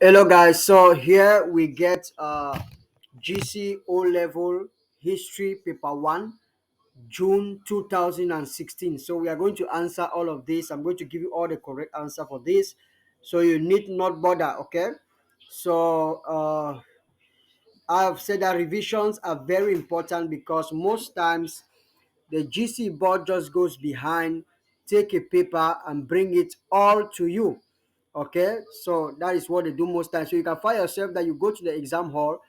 Hello guys, so here we get GC O level history paper 1 June 2016. So we are going to answer all of this. I'm going to give you all the correct answer for this, so you need not bother. Okay, so I've said that revisions are very important because most times the GC board just goes behind, take a paper and bring it all to you. Okay, so that is what they do most times. So you can find yourself that you go to the exam hall,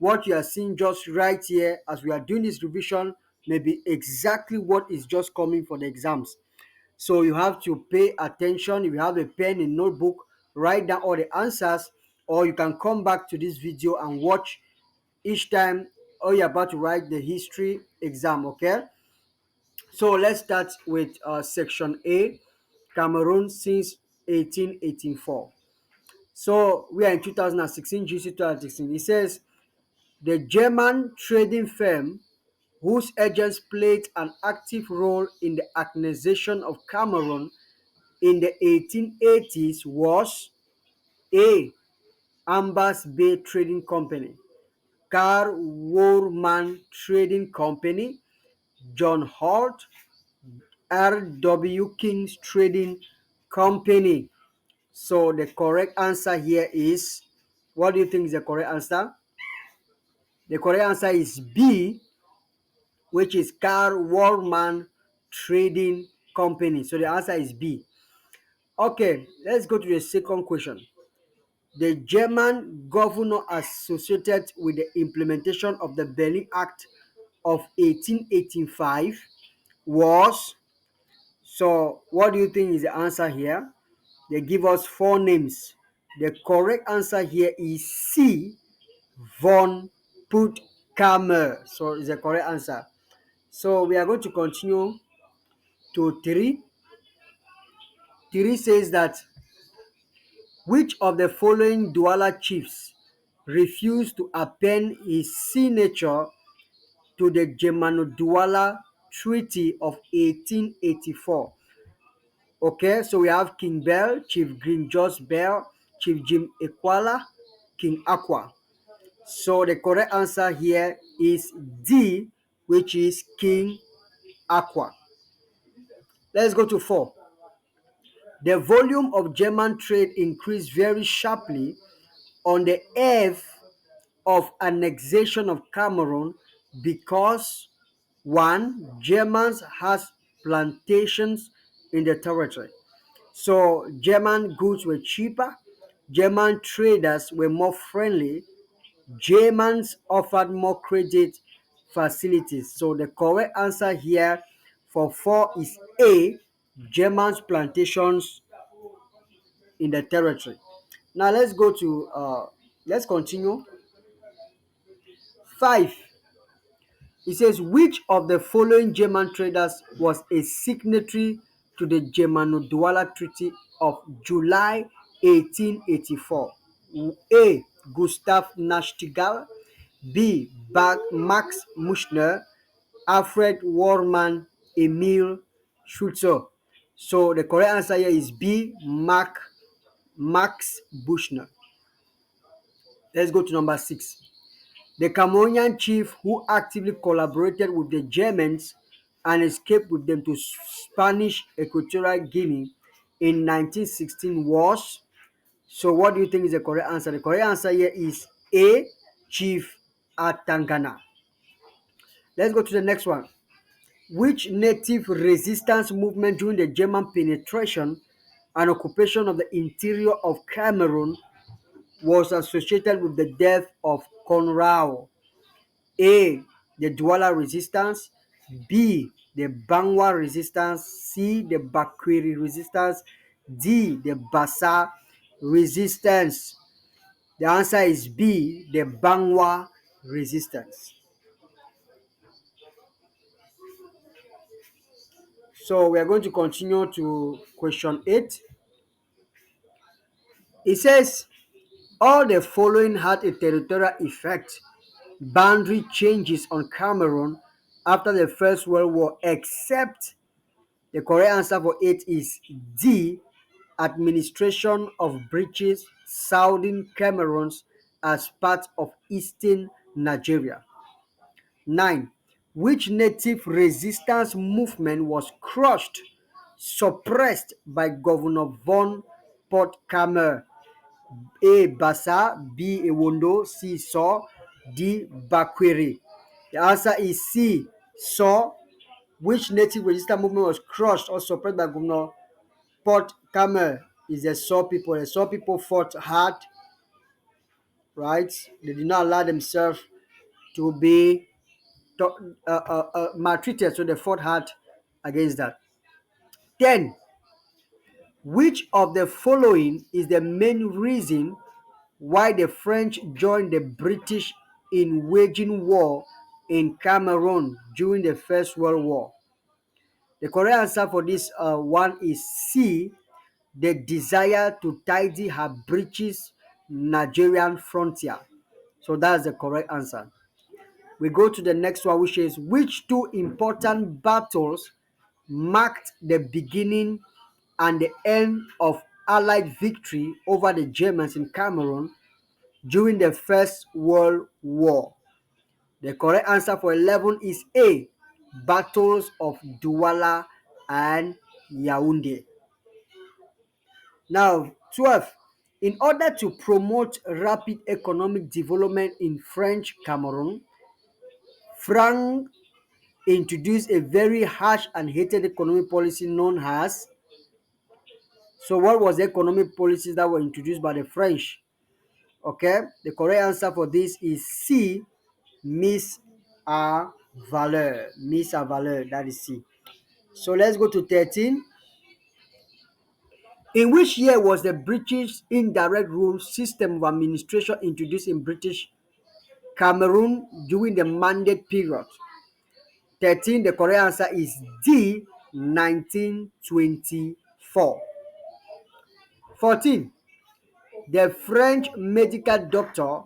what you are seeing just right here as we are doing this revision may be exactly what is just coming for the exams. So you have to pay attention. If you have a pen and notebook, write down all the answers, or you can come back to this video and watch each time or you're about to write the history exam. Okay, so let's start with section A, Cameroon since 1884. So we are in 2016, GC 2016. It says the German trading firm whose agents played an active role in the annexation of Cameroon in the 1880s was A. Ambas Bay Trading Company, Carl Worman Trading Company, John Holt, R.W. King's Trading Company. So the correct answer here is, what do you think is the correct answer? The correct answer is B, which is Carl Worman Trading Company. So the answer is B. Okay, let's go to the second question. The German governor associated with the implementation of the Berlin Act of 1885 was, so what do you think is the answer here? They give us four names. The correct answer here is C, von Puttkamer. So it's the correct answer. So we are going to continue to 3. 3 says that which of the following Douala chiefs refused to append his signature to the Germano-Douala Treaty of 1884? Okay, so we have King Bell, Chief Green George Bell, Chief Jim Equala, King Aqua. So the correct answer here is D, which is King Aqua. Let's go to 4. The volume of German trade increased very sharply on the eve of annexation of Cameroon because 1. Germans has plantations in the territory. So German goods were cheaper, German traders were more friendly, Germans offered more credit facilities. So the correct answer here for 4 is A, Germans plantations in the territory. Now let's continue. 5. It says which of the following German traders was a signatory to the Germano-Douala Treaty of July 1884? A. Gustav Nachtigal, B. Max Muschner, Alfred Warman, Emil Schutzer. So the correct answer here is B. Max Buchner. Let's go to number 6. The Cameroonian chief who actively collaborated with the Germans and escaped with them to Spanish Equatorial Guinea in 1916 was, so what do you think is the correct answer? The correct answer here is A, Chief Atangana. Let's go to the next one. Which native resistance movement during the German penetration and occupation of the interior of Cameroon was associated with the death of Conrao? A. The Douala resistance, B. The Bangwa resistance, C. The Bakwiri resistance, D. The Bassa resistance. The answer is B. The Bangwa resistance. So we are going to continue to question 8. It says all the following had a territorial effect, boundary changes on Cameroon after the First World War, except the correct answer for 8 is D, administration of British Southern Cameroon as part of Eastern Nigeria. 9. Which native resistance movement was crushed, suppressed by Governor von Port-Camer? A. Bassa, B. Ewondo, C. Saw, D. Bakweri. The answer is C. Saw. Which native resistance movement was crushed or suppressed by Governor Port-Camer? Is the Saw people. The Saw people fought hard, right? They did not allow themselves to be maltreated, so they fought hard against that. 10. Which of the following is the main reason why the French joined the British in waging war in Cameroon during the First World War? The correct answer for this one is C. The desire to tidy her British Nigerian frontier. So that's the correct answer. We go to the next one, which is which two important battles marked the beginning and the end of Allied victory over the Germans in Cameroon during the First World War? The correct answer for 11 is A. Battles of Douala and Yaoundé. Now, 12. In order to promote rapid economic development in French Cameroon, France introduced a very harsh and hated economic policy known as. So, what was the economic policies that were introduced by the French? Okay, the correct answer for this is C. Mise à valeur. Mise à valeur, that is C. So, let's go to 13. In which year was the British indirect rule system of administration introduced in British Cameroon during the Mandate period? 13. The correct answer is D. 1924. 14. The French medical doctor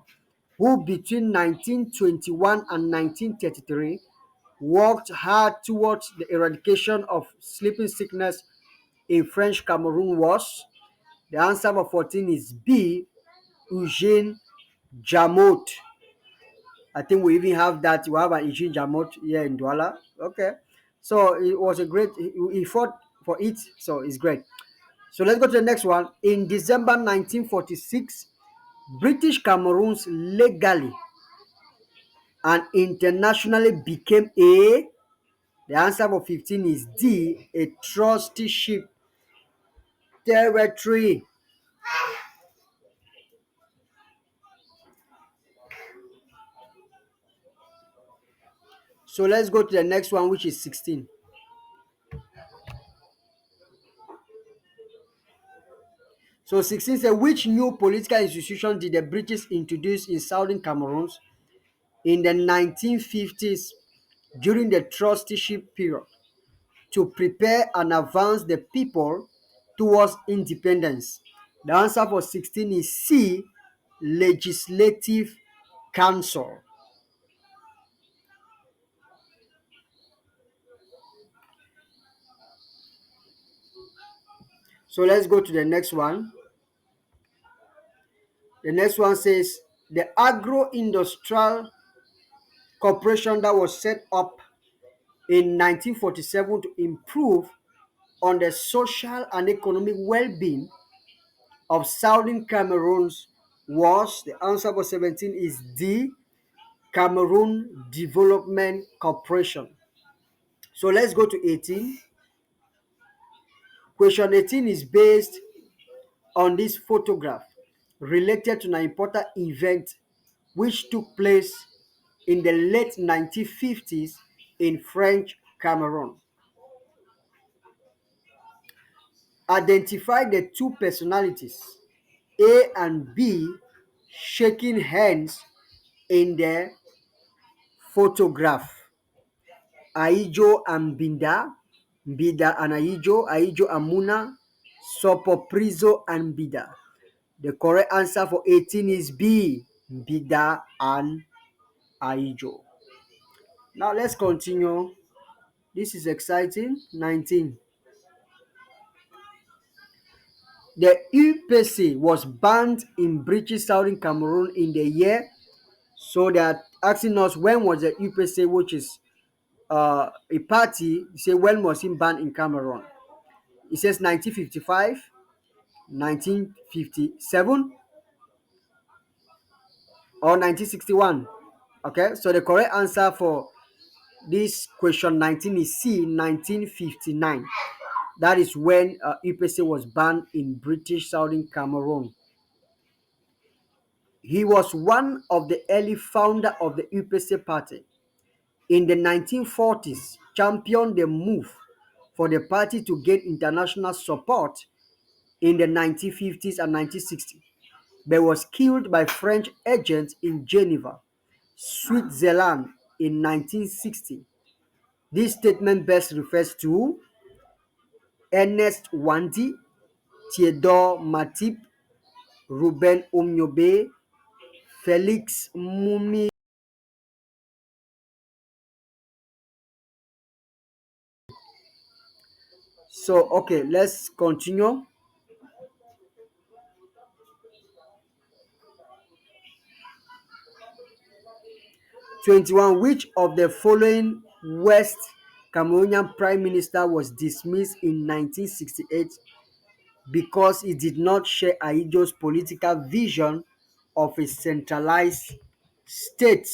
who between 1921 and 1933 worked hard towards the eradication of sleeping sickness in French Cameroon was. The answer for 14 is B. Eugene Jamot. I think we even have that. We have an Eugene Jamot here in Douala. Okay. So it was a great, he fought for it. So it's great. So let's go to the next one. In December 1946, British Cameroons legally and internationally became a. The answer for 15 is D. A trusteeship territory. So let's go to the next one, which is 16. So 16 says, which new political institution did the British introduce in Southern Cameroon in the 1950s during the trusteeship period to prepare and advance the people towards independence? The answer for 16 is C. Legislative Council. So let's go to the next one. The next one says the agro-industrial corporation that was set up in 1947 to improve on the social and economic well-being of Southern Cameroon was. The answer for 17 is D. Cameroon Development Corporation. So let's go to 18. Question 18 is based on this photograph related to an important event which took place in the late 1950s in French Cameroon. Identify the two personalities, A and B, shaking hands in the photograph. Aijo and Binda, Bida and Aijo, Aijo and Muna, Sopoprizo and Bida. The correct answer for 18 is B, Bida and Aijo. Now let's continue. This is exciting. 19. The UPC was banned in British Southern Cameroon in the year. So they are asking us when was the UPC, which is a party, say when was it banned in Cameroon? It says 1955, 1957, or 1961. Okay, so the correct answer for this question 19 is C, 1959. That is when UPC was banned in British Southern Cameroon. He was one of the early founder of the UPC party. In the 1940s, championed the move for the party to gain international support in the 1950s and 1960s, but was killed by French agents in Geneva, Switzerland in 1960. This statement best refers to Ernest Wandi, Theodore Matip, Ruben Omniobe, Felix Mumi. So, okay, let's continue. 21. Which of the following West Cameroonian Prime Minister was dismissed in 1968 because he did not share Ahidjo's political vision of a centralized state?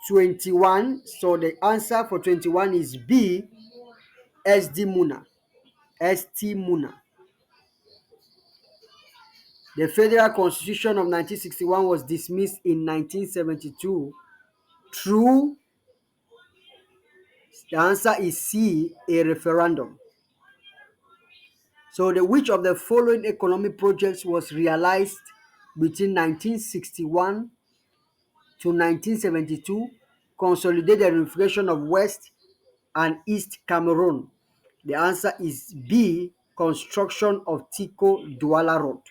21. So the answer for 21 is B, SD Muna. ST Muna. The Federal Constitution of 1961 was dismissed in 1972. True. The answer is C, a referendum. So which of the following economic projects was realized between 1961 to 1972, consolidate the reunification of West and East Cameroon? The answer is B, construction of Tico Douala Road.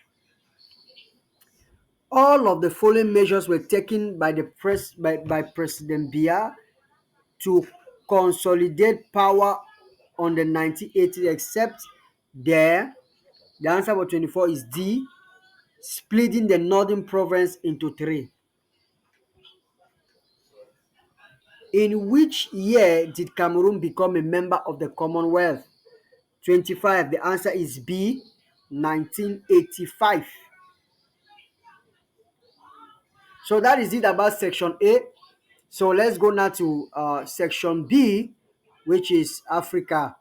All of the following measures were taken by President Biya to consolidate power on the 1980s, except the answer for 24 is D, splitting the northern province into three. In which year did Cameroon become a member of the Commonwealth? 25. The answer is B, 1985. So that is it about section A. So let's go now to section B, which is Africa.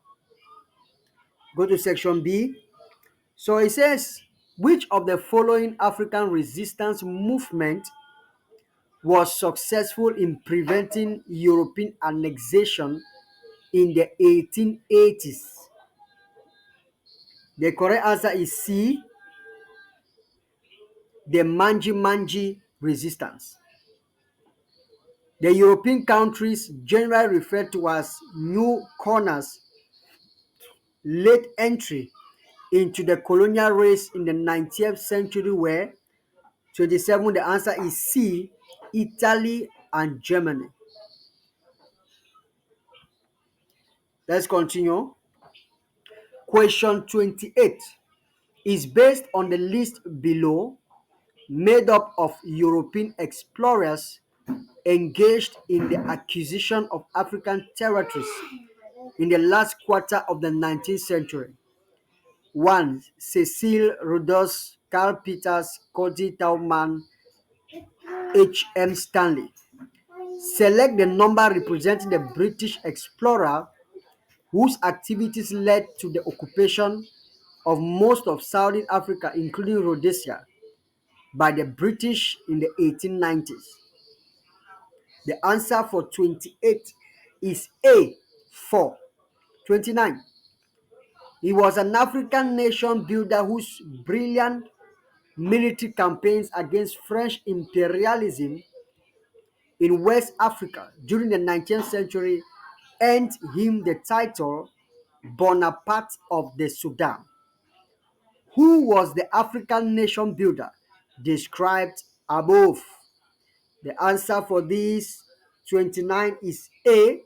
Go to section B. So it says, which of the following African resistance movement was successful in preventing European annexation in the 1880s? The correct answer is C, the Manji resistance. The European countries generally referred to as newcomers late entry into the colonial race in the 19th century were 27. The answer is C, Italy and Germany. Let's continue. Question 28 is based on the list below, made up of European explorers engaged in the acquisition of African territories in the last quarter of the 19th century. 1. Cecil Rhodes, Carl Peters, Cody Tauman, H. M. Stanley. Select the number representing the British explorer whose activities led to the occupation of most of Southern Africa, including Rhodesia, by the British in the 1890s. The answer for 28 is A, 4. 29. He was an African nation builder whose brilliant military campaigns against French imperialism in West Africa during the 19th century earned him the title Bonaparte of the Sudan. Who was the African nation builder described above? The answer for this 29 is A,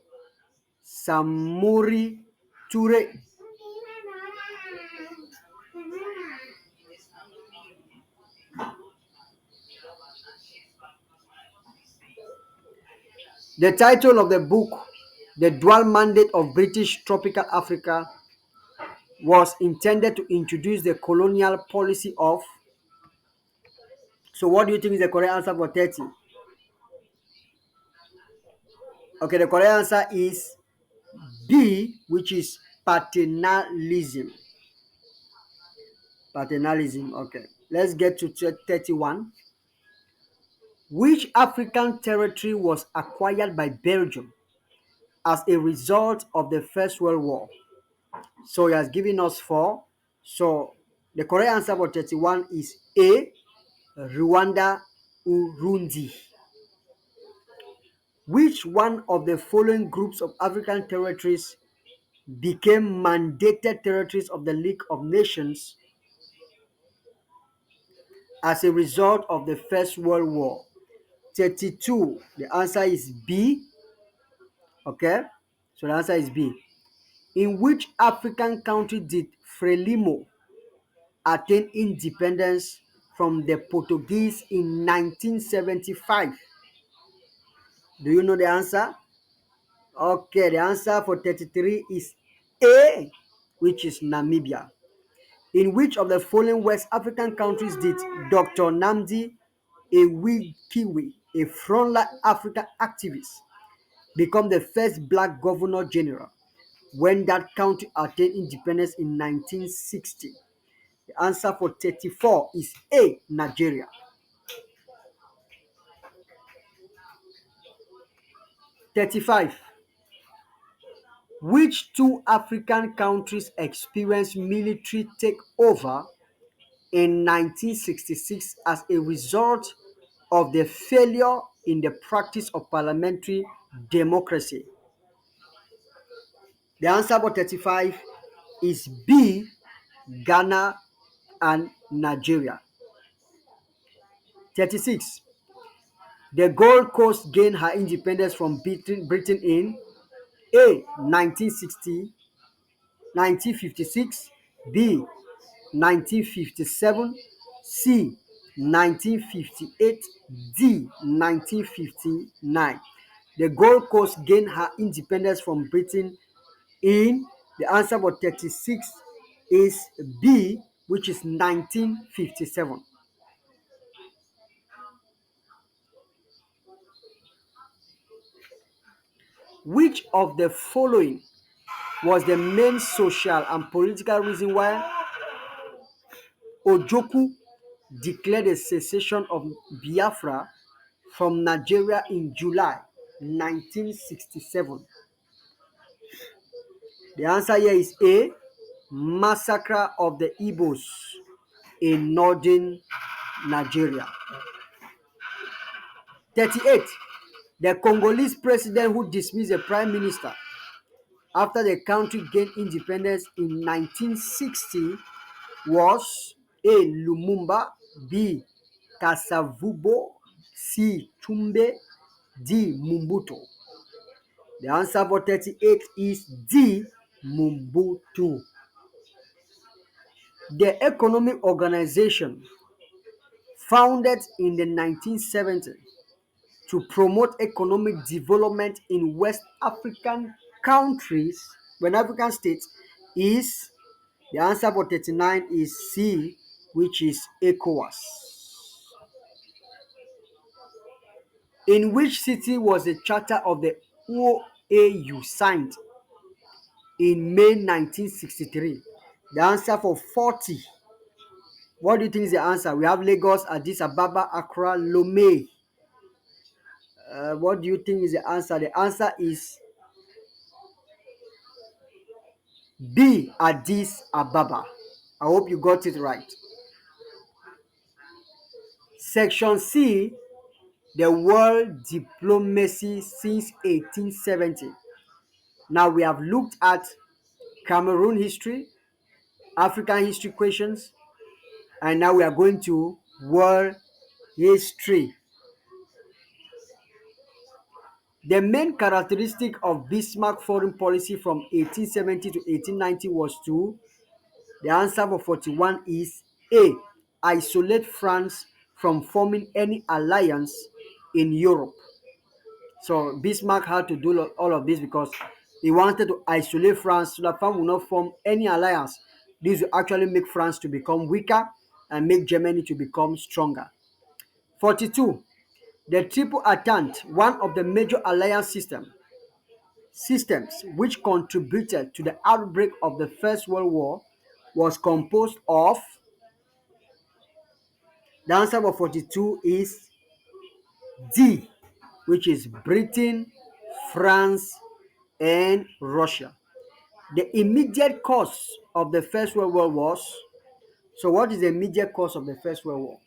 Samori Toure. The title of the book, The Dual Mandate of British Tropical Africa, was intended to introduce the colonial policy of. So, what do you think is the correct answer for 30? Okay, the correct answer is B, which is paternalism. Paternalism, okay. Let's get to 31. Which African territory was acquired by Belgium as a result of the First World War? So he has given us four. So the correct answer for 31 is A, Rwanda, Urundi. Which one of the following groups of African territories became mandated territories of the League of Nations as a result of the First World War? 32. The answer is B. Okay. So the answer is B. In which African country did Frelimo attain independence from the Portuguese in 1975? Do you know the answer? Okay, the answer for 33 is A, which is Namibia. In which of the following West African countries did Dr. Namdi Awikiwe, a frontline African activist, become the first black governor general when that country attained independence in 1960? The answer for 34 is A, Nigeria. 35. Which two African countries experienced military takeover in 1966 as a result of the failure in the practice of parliamentary democracy? The answer for 35 is B, Ghana and Nigeria. 36. The Gold Coast gained her independence from Britain in A, 1960, 1956, B, 1957, C, 1958, D, 1959. The Gold Coast gained her independence from Britain in. The answer for 36 is B, which is 1957. Which of the following was the main social and political reason why Ojukwu declared a secession of Biafra from Nigeria in July 1967? The answer here is A, massacre of the Igbos in northern Nigeria. 38. The Congolese president who dismissed the prime minister after the country gained independence in 1960 was A, Lumumba, B, Kasavubo, C, Tumbe, D, Mobutu. The answer for 38 is D, Mobutu. The Economic Organization, founded in the 1970s to promote economic development in West African countries, West African states, is. The answer for 39 is C, which is ECOWAS. In which city was the charter of the OAU signed in May 1963? The answer for 40. What do you think is the answer? We have Lagos, Addis Ababa, Accra, Lomé. What do you think is the answer? The answer is B, Addis Ababa. I hope you got it right. Section C, the world diplomacy since 1870. Now we have looked at Cameroon history, African history questions, and now we are going to world history. The main characteristic of Bismarck foreign policy from 1870 to 1890 was to. The answer for 41 is A, isolate France from forming any alliance in Europe. So Bismarck had to do all of this because he wanted to isolate France so that France would not form any alliance. This will actually make France to become weaker and make Germany to become stronger. 42. The Triple Entente, one of the major alliance systems which contributed to the outbreak of the First World War, was composed of. The answer for 42 is D, which is Britain, France, and Russia. The immediate cause of the First World War was. So, what is the immediate cause of the First World War?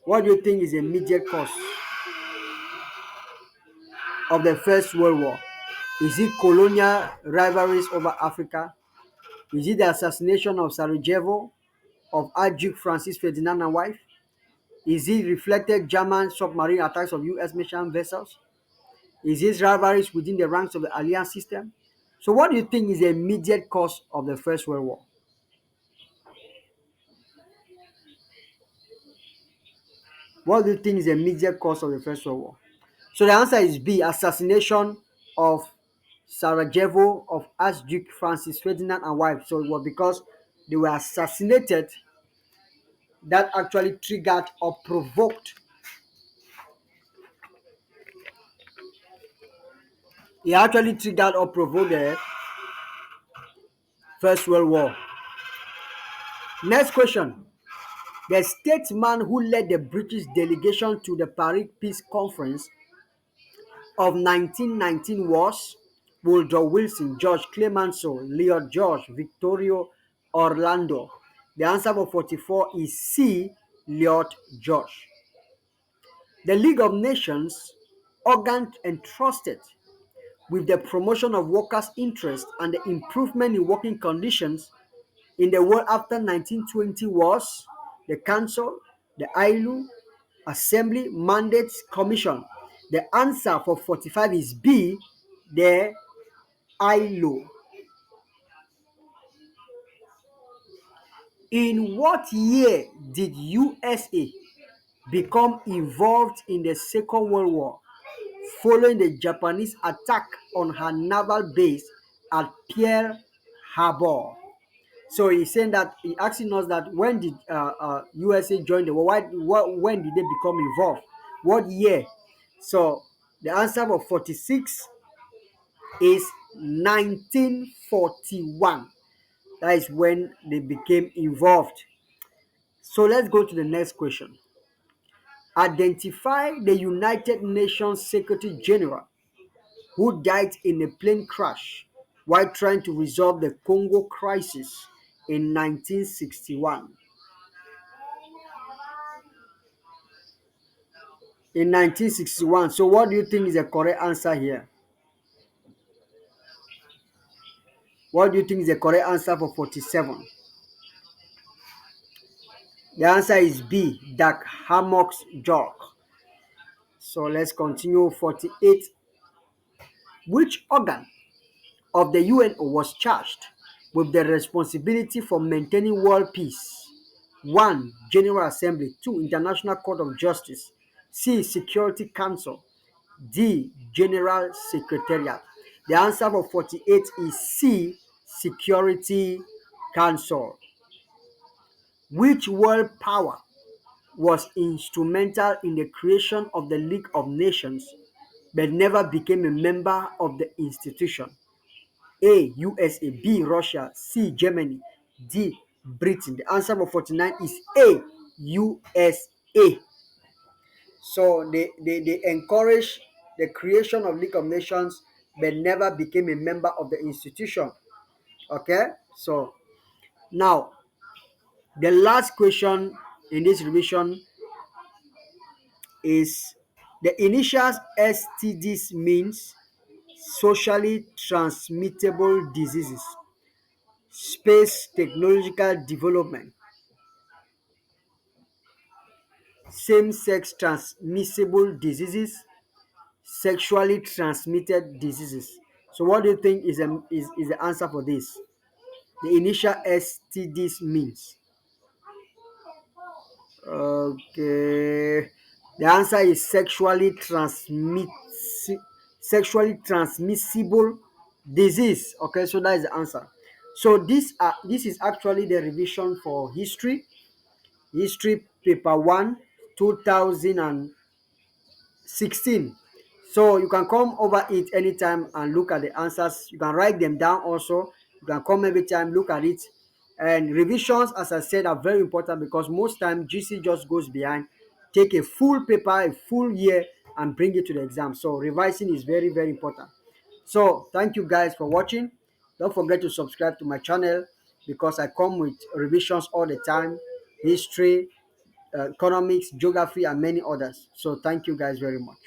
What do you think is the immediate cause of the First World War? Is it colonial rivalries over Africa? Is it the assassination of Sarajevo of Archduke Francis Ferdinand and wife? Is it reflected German submarine attacks of U.S. merchant vessels? Is it rivalries within the ranks of the alliance system? So, what do you think is the immediate cause of the First World War? What do you think is the immediate cause of the First World War? So the answer is B, assassination of Sarajevo of Archduke Francis Ferdinand and wife. So it was because they were assassinated that actually triggered or provoked. It actually triggered or provoked the First World War. Next question. The statesman who led the British delegation to the Paris Peace Conference of 1919 was Woodrow Wilson, George Clemenceau, Leo George, Victorio Orlando. The answer for 44 is C, Leo George. The League of Nations, organ entrusted with the promotion of workers' interests and the improvement in working conditions in the world after 1920 was the Council, the ILO, Assembly Mandates Commission. The answer for 45 is B, the ILO. In what year did USA become involved in the Second World War following the Japanese attack on her naval base at Pearl Harbor? So he's saying that he asking us that when did USA join the war? When did they become involved? What year? So the answer for 46 is 1941. That is when they became involved. So let's go to the next question. Identify the United Nations Secretary General who died in a plane crash while trying to resolve the Congo crisis in 1961. In 1961. So what do you think is the correct answer here? What do you think is the correct answer for 47? The answer is B, Dag Hammarskjöld. So let's continue. 48. Which organ of the UNO was charged with the responsibility for maintaining world peace? 1. General Assembly. 2. International Court of Justice. C. Security Council. D. General Secretariat. The answer for 48 is C. Security Council. Which world power was instrumental in the creation of the League of Nations but never became a member of the institution? A. USA. B. Russia. C. Germany. D. Britain. The answer for 49 is A. USA. So they encourage the creation of League of Nations but never became a member of the institution. Okay, so now the last question in this revision is the initials STDs means socially transmittable diseases, space technological development, same-sex transmissible diseases, sexually transmitted diseases. So what do you think is the answer for this? The initial STDs means. Okay. The answer is sexually transmissible disease. Okay, so that is the answer. So this is actually the revision for history paper 1 2016. So you can come over it anytime and look at the answers. You can write them down also. You can come every time, look at it. And revisions, as I said, are very important because most time GC just goes behind, take a full paper, a full year, and bring it to the exam. So revising is very, very important. So thank you guys for watching. Don't forget to subscribe to my channel because I come with revisions all the time, history, economics, geography, and many others. So thank you guys very much.